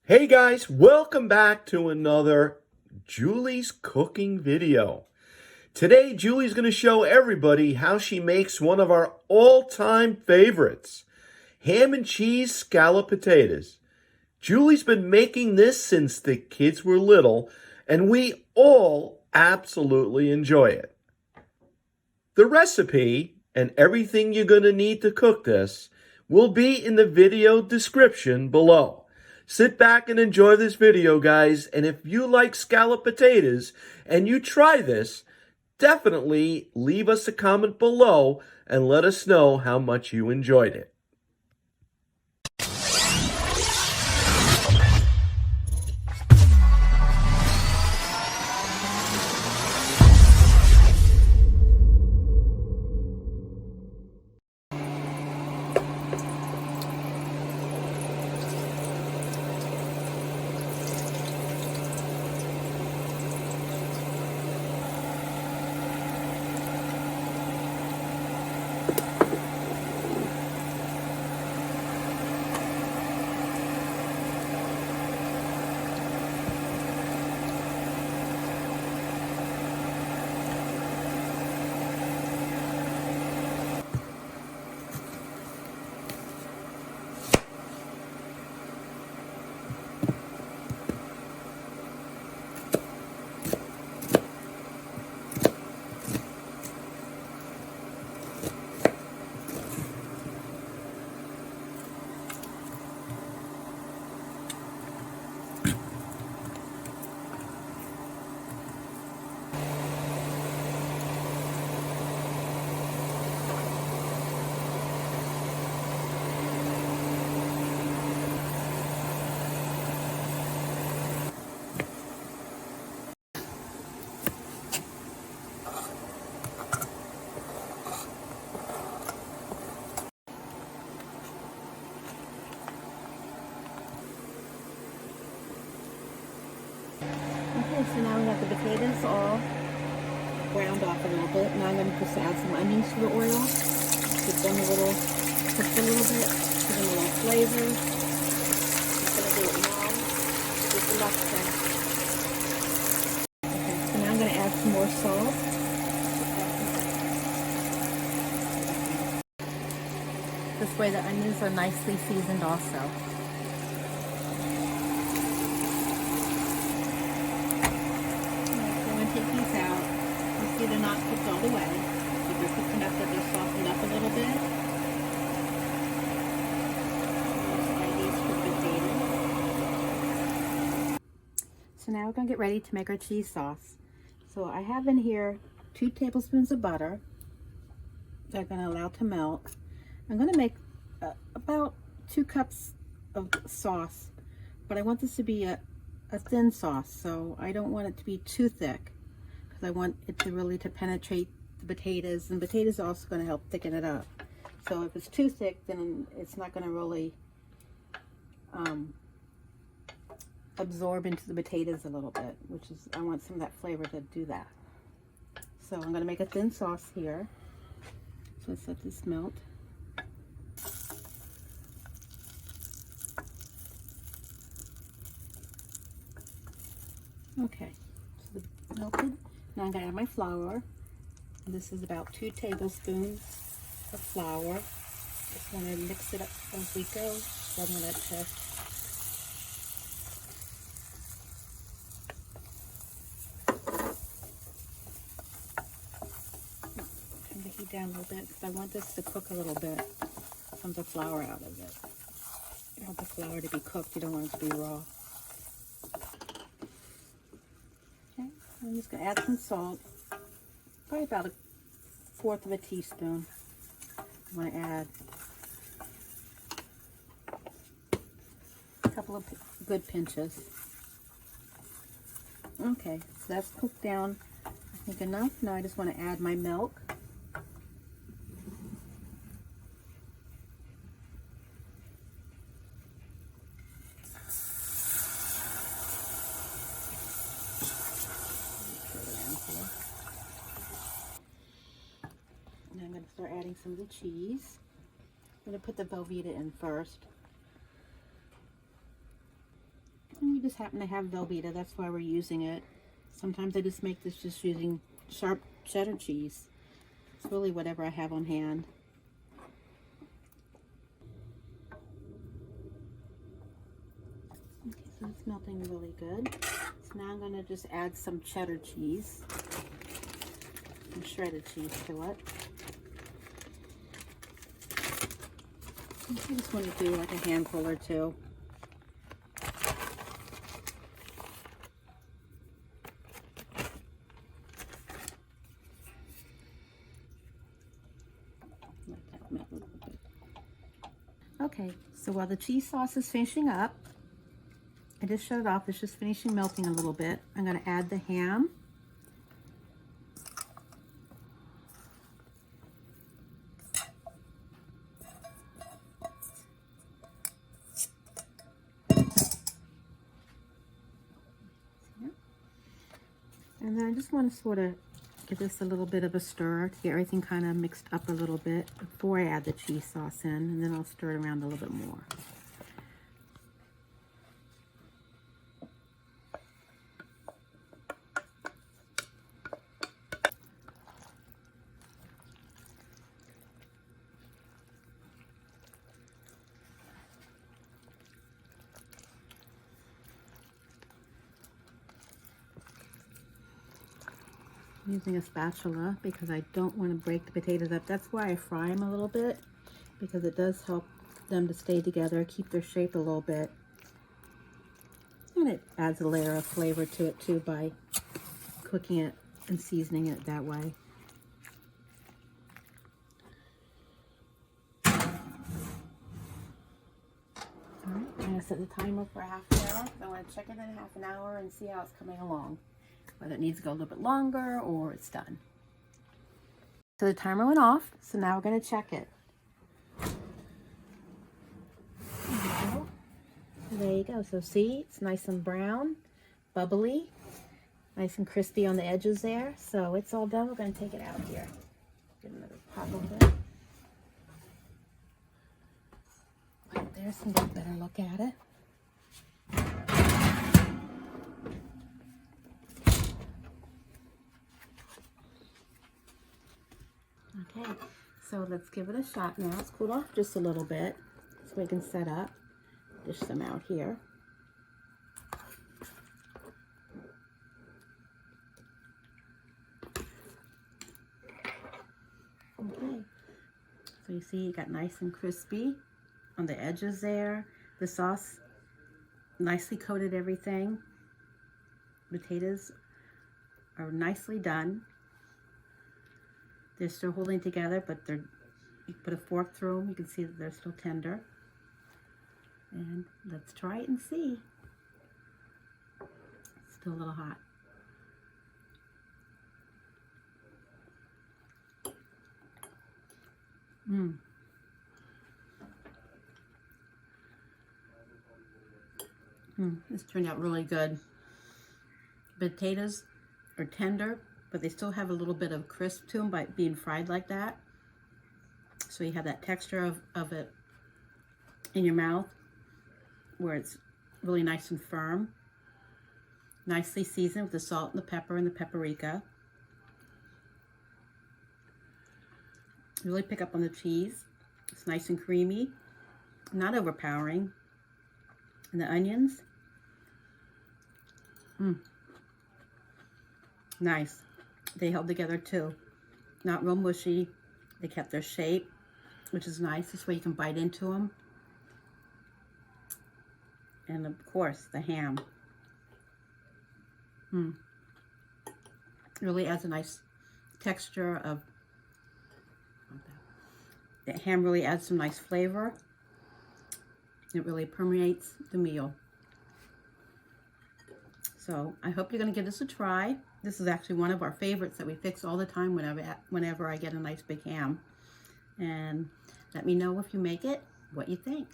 Hey guys, welcome back to another Julie's cooking video. Today, Julie's going to show everybody how she makes one of our all-time favorites, ham and cheese scalloped potatoes. Julie's been making this since the kids were little, and we all absolutely enjoy it. The recipe and everything you're going to need to cook this will be in the video description below. Sit back and enjoy this video, guys, and if you like scalloped potatoes and you try this, definitely leave us a comment below and let us know how much you enjoyed it. Okay, so now we have the potatoes all browned off a little bit. Now I'm going to just add some onions to the oil. Give them a little, cook a little bit, give them a little flavor. I'm going to do it now. Just enough to. Okay, so now I'm going to add some more salt. This way the onions are nicely seasoned also. Take these out. You see they're not cooked all the way, but they're cooked enough that they're softened up a little bit. So now we're going to get ready to make our cheese sauce. So I have in here 2 tablespoons of butter that I'm going to allow to melt. I'm going to make about 2 cups of sauce, but I want this to be a thin sauce, so I don't want it to be too thick. I want it to really penetrate the potatoes, and potatoes are also going to help thicken it up. So if it's too thick, then it's not going to really absorb into the potatoes a little bit, which is, I want some of that flavor to do that. So I'm going to make a thin sauce here. So let's let this melt. Okay, so it's melted. Now I'm going to add my flour. This is about 2 tablespoons of flour. Just want to mix it up as we go. So I'm going to turn the heat down a little bit because I want this to cook a little bit from the flour out of it. You want the flour to be cooked. You don't want it to be raw. I'm just going to add some salt, probably about 1/4 of a teaspoon. I'm going to add a couple of good pinches. Okay, so that's cooked down, I think, enough. Now I just want to add my milk. Now I'm going to start adding some of the cheese. I'm going to put the Velveeta in first. we just happen to have Velveeta. That's why we're using it. Sometimes I just make this just using sharp cheddar cheese. It's really whatever I have on hand. Okay, so it's melting really good. So now I'm going to just add some cheddar cheese, some shredded cheese to it. I just want to do like a handful or two. Let that melt a little bit. Okay, so while the cheese sauce is finishing up, I just shut it off. It's just finishing melting a little bit. I'm going to add the ham. And then I just want to sort of give this a little bit of a stir to get everything kind of mixed up a little bit before I add the cheese sauce in, and then I'll stir it around a little bit more. I'm using a spatula because I don't want to break the potatoes up. That's why I fry them a little bit, because it does help them to stay together, keep their shape a little bit. And it adds a layer of flavor to it too by cooking it and seasoning it that way. Alright, I'm going to set the timer for half an hour. I want to check it in half an hour and see how it's coming along. Whether it needs to go a little bit longer or it's done. So the timer went off, so now we're going to check it. There you go. So see, it's nice and brown, bubbly, nice and crispy on the edges there. So it's all done. We're going to take it out here. Give it another pop over there. Right there, so we can get a better look at it. Okay, so let's give it a shot now. It's cooled off just a little bit so we can set up. Dish some out here. Okay, so you see it got nice and crispy on the edges there. The sauce nicely coated everything. Potatoes are nicely done. They're still holding together, but you put a fork through them, you can see that they're still tender. And let's try it and see. It's still a little hot. This turned out really good. Potatoes are tender, but they still have a little bit of crisp to them by being fried like that. So you have that texture of it in your mouth where it's really nice and firm. Nicely seasoned with the salt and the pepper and the paprika. You really pick up on the cheese. It's nice and creamy, not overpowering. And the onions. Nice. They held together too. Not real mushy. They kept their shape, which is nice. This way you can bite into them. And of course, the ham. Really adds a nice texture of, the ham really adds some nice flavor. It really permeates the meal. So I hope you're going to give this a try. This is actually one of our favorites that we fix all the time whenever I get a nice big ham. And let me know if you make it, what you think.